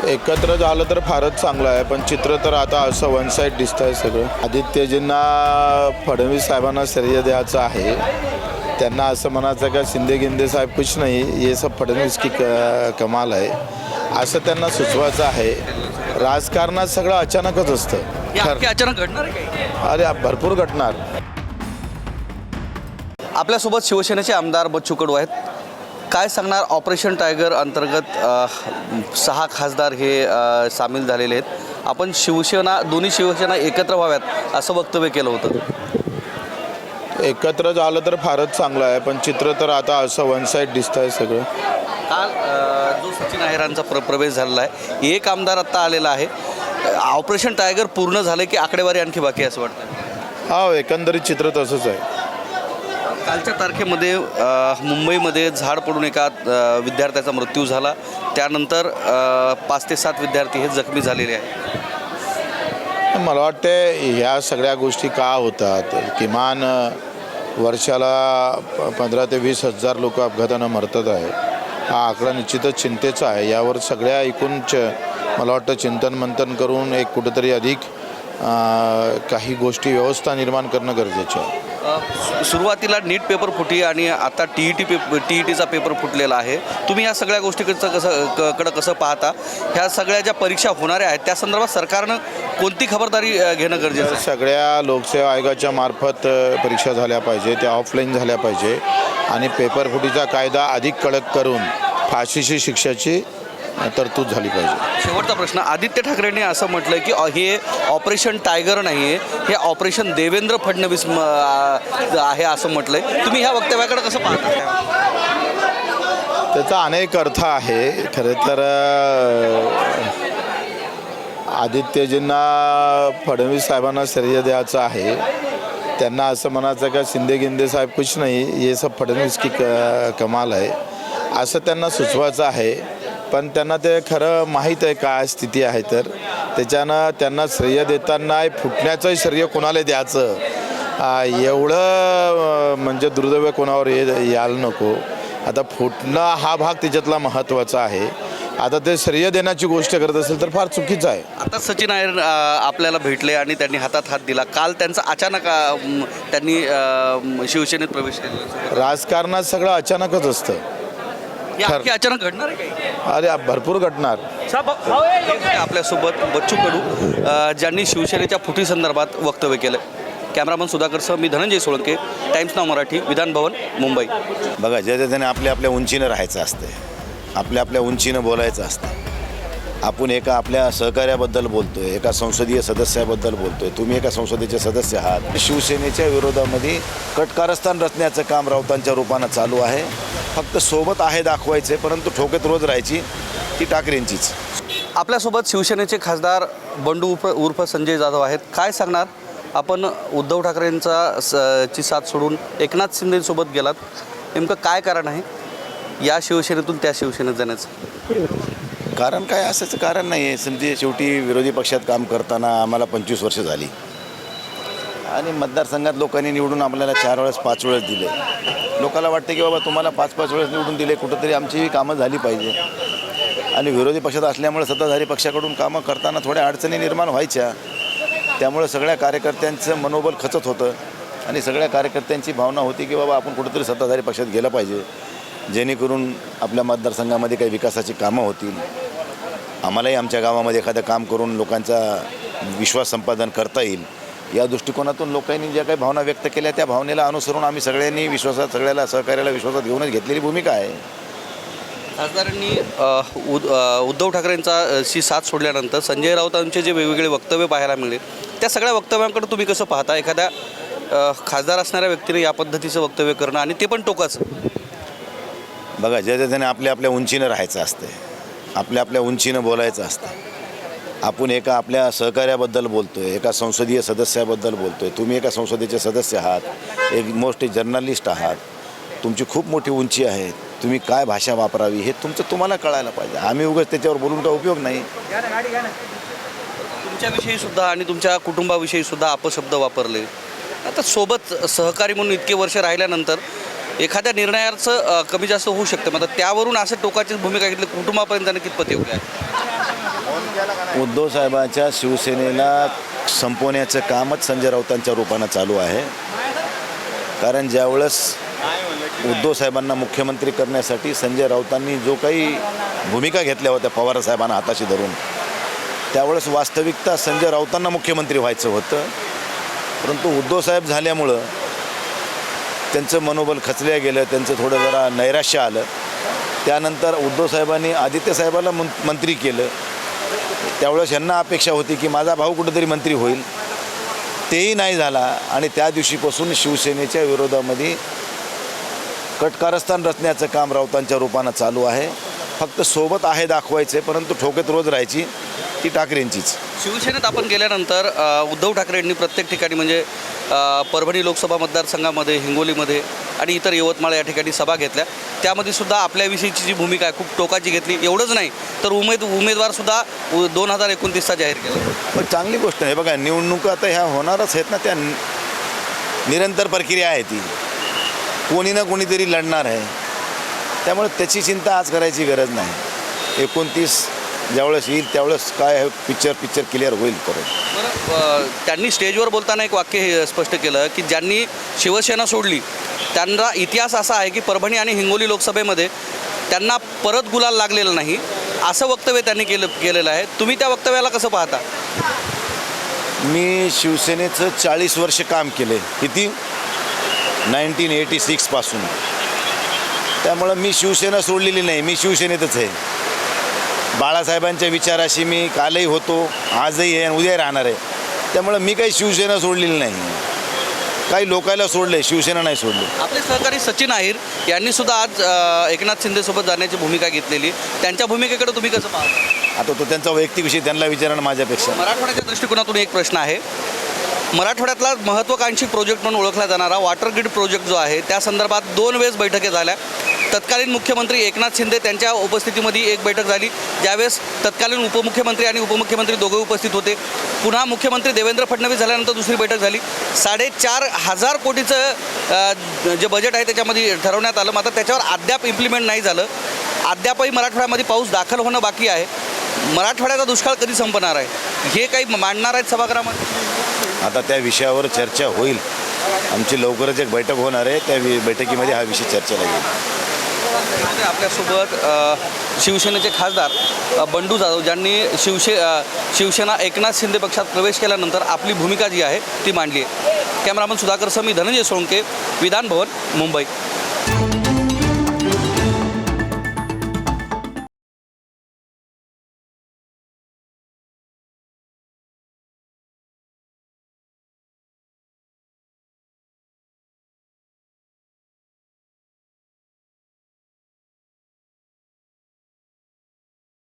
एकत्र झालं तर फारच चांगलं आहे, पण चित्र तर आता असं वन साईड दिसतं आहे सगळं. आदित्यजींना फडणवीस साहेबांना श्रेय द्यायचं आहे. त्यांना असं म्हणायचं का शिंदे गिंदे साहेब कुछ नाही, ये सब फडणवीस की कमाल आहे असं त्यांना सुचवायचं आहे. राजकारणात सगळं अचानकच असतं. अचानक घडणार आहे काही? अरे भरपूर घडणार. आपल्यासोबत शिवसेनेचे आमदार बच्चू कडू आहेत. काय सांगणार? ऑपरेशन टायगर अंतर्गत 6 खासदार हे सामील झालेले आहेत. आपण दोन्ही शिवसेना एकत्र व्हाव्यात असं वक्तव्य केलं होतं. एकत्र झालं तर फारच चांगलं आहे, पण चित्र तर आता असं वन साईड दिसतं आहे सगळं. काल जो सचिन अहिरांचा प्रवेश झालेला आहे, एक आमदार आत्ता आलेला आहे. ऑपरेशन टायगर पूर्ण झालं की आकडेवारी आणखी बाकी असं वाटतं? हा, एकंदरीत चित्र तसंच आहे. कालच्या तारखेमध्ये मुंबईमध्ये झाड पडून एका विद्यार्थ्याचा मृत्यू झाला. त्यानंतर 5 ते 7 विद्यार्थी हे जखमी झालेले आहेत. मला वाटते ह्या सगळ्या गोष्टी का होतात? किमान वर्षाला 15 ते 20 हजार लोक अपघातानं मरतात आहे. हा आकडा निश्चितच चिंतेचा आहे. यावर सगळ्या एकूण मला वाटतं चिंतन मंथन करून एक कुठंतरी अधिक काही गोष्टी व्यवस्था निर्माण करणं गरजेचं आहे. सुरुवातीला नीट पेपर फुटी आणि आता टीईटीचा पेपर फुटलेला आहे. तुम्ही ह्या सगळ्या गोष्टीकडे कसं पाहता? ह्या सगळ्या ज्या परीक्षा होणाऱ्या आहेत त्या संदर्भात सरकारनं कोणती खबरदारी घेणं गरजेचं आहे? सगळ्या लोकसेवा आयोगाच्या मार्फत परीक्षा झाल्या पाहिजे, त्या ऑफलाईन झाल्या पाहिजे आणि पेपर फुटीचा कायदा अधिक कडक करून फाशीची शिक्षाची तरतूद झाली पाहिजे. शेवटचा प्रश्न. आदित्य ठाकरेंनी असं म्हटलं की हे ऑपरेशन टायगर नाही आहे, हे ऑपरेशन देवेंद्र फडणवीस आहे असं म्हटलंय. तुम्ही ह्या वक्तव्याकडे कसं पाहता? त्याचा अनेक अर्थ आहे. खरं तर आदित्यजींना फडणवीस साहेबांना श्रेय द्यायचं आहे. त्यांना असं म्हणायचं का शिंदे गिंदे साहेब कुछ नाही, ये सब फडणवीस की कमाल आहे असं त्यांना सुचवायचं आहे. पण त्यांना ते खरं माहीत आहे काय स्थिती आहे, तर त्याच्यानं त्यांना श्रेय देताना फुटण्याचंही श्रेय कोणाला द्यायचं एवढं म्हणजे दुर्दैव कोणावर यायला नको. आता फुटणं हा भाग त्याच्यातला महत्त्वाचा आहे. आता ते श्रेय देण्याची गोष्ट करत असेल तर फार चुकीचं आहे. आता सचिन अहिर आपल्याला भेटले आणि त्यांनी हातात हात दिला. काल त्यांचा अचानक त्यांनी शिवसेनेत प्रवेश केला. राजकारणात सगळं अचानकच असतं. अचानक घडणार आहे काही? अरे भरपूर घडणार. आपल्यासोबत बच्चू कडू ज्यांनी शिवसेनेच्या फुटी संदर्भात वक्तव्य केलं. कॅमेरामन सुधाकरसह मी धनंजय सोळंके, टाइम्स नाव मराठी, विधान भवन, मुंबई. बघा, ज्या त्याने आपल्या उंचीनं राहायचं असते, आपल्या उंचीनं बोलायचं असतं. आपण एका आपल्या सहकार्याबद्दल बोलतो आहे, एका संसदीय सदस्याबद्दल बोलतो आहे. तुम्ही एका संसदेचे सदस्य आहात. शिवसेनेच्या विरोधामध्ये कटकारस्थान रचण्याचं काम राऊतांच्या रूपानं चालू आहे. फक्त सोबत आहे दाखवायचे, परंतु ठोकेत रोज राहायची ती ठाकरेंचीच. आपल्यासोबत शिवसेनेचे खासदार बंडू उर्फ संजय जाधव आहेत. काय सांगणार? आपण उद्धव ठाकरेंची साथ सोडून एकनाथ शिंदेसोबत गेलात. नेमकं काय कारण आहे या शिवसेनेतून त्या शिवसेनेत जाण्याचं? कारण काय असायचं कारण नाही आहे. समजे शेवटी विरोधी पक्षात काम करताना आम्हाला 25 वर्ष झाली आणि मतदारसंघात लोकांनी निवडून आपल्याला 4 वेळेस 5 वेळेस दिले. लोकांना वाटते की बाबा तुम्हाला 5-5 वेळेस निवडून दिले, कुठंतरी आमची कामं झाली पाहिजे. आणि विरोधी पक्षात असल्यामुळे सत्ताधारी पक्षाकडून कामं करताना थोड्या अडचणी निर्माण व्हायच्या. त्यामुळे सगळ्या कार्यकर्त्यांचं मनोबल खचत होतं आणि सगळ्या कार्यकर्त्यांची भावना होती की बाबा आपण कुठंतरी सत्ताधारी पक्षात गेलं पाहिजे, जेणेकरून आपल्या मतदारसंघामध्ये काही विकासाची कामं होतील. आम्हालाही आमच्या गावामध्ये एखादं काम करून लोकांचा विश्वास संपादन करता येईल, या दृष्टिकोनातून लोकांनी ज्या काही भावना व्यक्त केल्या त्या भावनेला अनुसरून आम्ही सगळ्यांनी सगळ्याला सहकार्याला विश्वासात घेऊनच घेतलेली भूमिका आहे. खासदारांनी उद्धव ठाकरेंची साथ सोडल्यानंतर संजय राऊतांचे जे वेगवेगळे वक्तव्य पाहायला मिळाले, त्या सगळ्या वक्तव्यांकडे तुम्ही कसं पाहता? एखाद्या खासदार असणाऱ्या व्यक्तीने या पद्धतीचं वक्तव्य करणं आणि ते पण टोकाचं. बघा, ज्या त्याने आपल्या उंचीनं राहायचं असते, आपल्या उंचीनं बोलायचं असतं. आपण एका आपल्या सहकार्याबद्दल बोलतो आहे, एका संसदीय सदस्याबद्दल बोलतो आहे. तुम्ही एका संसदेचे सदस्य आहात, एक मोठे जर्नलिस्ट आहात. तुमची खूप मोठी उंची आहे. तुम्ही काय भाषा वापरावी हे तुम्हाला कळायला पाहिजे. आम्ही उगाच त्याच्यावर बोलून काय उपयोग नाही. तुमच्याविषयीसुद्धा आणि तुमच्या कुटुंबाविषयीसुद्धा अपशब्द वापरले. आता सोबत सहकारी म्हणून इतके वर्ष राहिल्यानंतर एखाद्या निर्णयाचं कमी जास्त होऊ शकतं. मग त्यावरून असं टोकाची भूमिका घेतली, कुटुंबापर्यंत कितपत येऊ द्या? उद्धव साहेबांच्या शिवसेनेला संपवण्याचं कामच संजय राऊतांच्या रूपानं चालू आहे. कारण ज्यावेळेस उद्धव साहेबांना मुख्यमंत्री करण्यासाठी संजय राऊतांनी जो काही भूमिका घेतल्या होत्या पवार साहेबांना हाताशी धरून, त्यावेळेस वास्तविकता संजय राऊतांना मुख्यमंत्री व्हायचं होतं. परंतु उद्धव साहेब झाल्यामुळं त्यांचं मनोबल खचलं गेलं, त्यांचं थोडं जरा नैराश्य आलं. त्यानंतर उद्धव साहेबांनी आदित्य साहेबाला मंत्री केलं. त्यावेळेस यांना अपेक्षा होती की माझा भाऊ कुठेतरी मंत्री होईल, तेही नाही झाला. आणि त्या दिवशीपासून शिवसेनेच्या विरोधामध्ये कटकारस्थान रचण्याचं काम राऊतांच्या रूपानं चालू आहे. फक्त सोबत आहे दाखवायचे, परंतु ठोकेत रोज राहायची ती ठाकरेंचीच. शिवसेनेत आपण गेल्यानंतर उद्धव ठाकरेंनी प्रत्येक ठिकाणी म्हणजे परभणी लोकसभा मतदारसंघामध्ये, हिंगोलीमध्ये आणि इतर यवतमाळ या ठिकाणी सभा घेतल्या. त्यामध्ये सुद्धा आपल्याविषयीची जी भूमिका आहे खूप टोकाची घेतली. एवढंच नाही तर उमेदवारसुद्धा 2029चा जाहीर केला. पण चांगली गोष्ट आहे. बघा, निवडणुका आता ह्या होणारच आहेत ना, त्या निरंतर प्रक्रिया आहे. ती कोणी ना कोणीतरी लढणार आहे. त्यामुळे त्याची चिंता आज करायची गरज नाही. 29 ज्यावेळेस येईल त्यावेळेस काय आहे पिक्चर क्लिअर होईल परत. बरं, त्यांनी स्टेजवर बोलताना एक वाक्य हे स्पष्ट केलं की ज्यांनी शिवसेना सोडली त्यांना इतिहास असा आहे की परभणी आणि हिंगोली लोकसभेमध्ये त्यांना परत गुलाल लागलेला नाही, असं वक्तव्य त्यांनी केलेलं आहे. तुम्ही त्या वक्तव्याला कसं पाहता? मी शिवसेनेचं 40 वर्ष काम केले, किती 1986 पासून. त्यामुळं मी शिवसेना सोडलेली नाही, मी शिवसेनेतच आहे. बाळासाहेबांच्या विचाराशी मी कालही होतो, आजही आहे आणि उद्या राहणार आहे. त्यामुळं मी काही शिवसेना सोडलेली नाही. काही लोकायला सोडले, शिवसेना नाही सोडली. आपले सहकारी सचिन अहिर यांनी सुद्धा आज एकनाथ शिंदेसोबत जाण्याची भूमिका घेतलेली. त्यांच्या भूमिकेकडे तुम्ही कसं पाहता? आता तो त्यांचा वैयक्तिक विषय, त्यांना विचारणं माझ्यापेक्षा. मराठवाड्याच्या दृष्टिकोनातून एक प्रश्न आहे. मराठवाड्यातला महत्त्वाकांक्षी प्रोजेक्ट म्हणून ओळखला जाणारा वॉटर ग्रीड प्रोजेक्ट जो आहे त्या संदर्भात 2 वेळेस बैठकी झाल्या. तत्कालीन मुख्यमंत्री एकनाथ शिंदे त्यांच्या उपस्थितीमध्ये एक बैठक झाली, ज्यावेळेस तत्कालीन उपमुख्यमंत्री आणि उपमुख्यमंत्री दोघे उपस्थित होते. पुन्हा मुख्यमंत्री देवेंद्र फडणवीस झाल्यानंतर दुसरी बैठक झाली. 4,500 कोटीचं जे बजेट आहे त्याच्यामध्ये ठरवण्यात आलं. मात्र त्याच्यावर अद्याप इम्प्लिमेंट नाही झालं. अद्यापही मराठवाड्यामध्ये पाऊस दाखल होणं बाकी आहे. मराठवाड्याचा दुष्काळ कधी संपणार आहे हे काही मांडणार आहेत सभागृहामध्ये? आता त्या विषयावर चर्चा होईल. आमची लवकरच एक बैठक होणार आहे, त्या बैठकीमध्ये हा विषय चर्चेला येईल. आपल्यासोबत शिवसेनेचे खासदार बंडू जाधव, ज्यांनी शिवसेना एकनाथ शिंदे पक्षात प्रवेश केल्यानंतर आपली भूमिका जी आहे ती मांडली आहे. कॅमेरामन सुधाकर समी, धनंजय सोळंके, विधान भवन, मुंबई.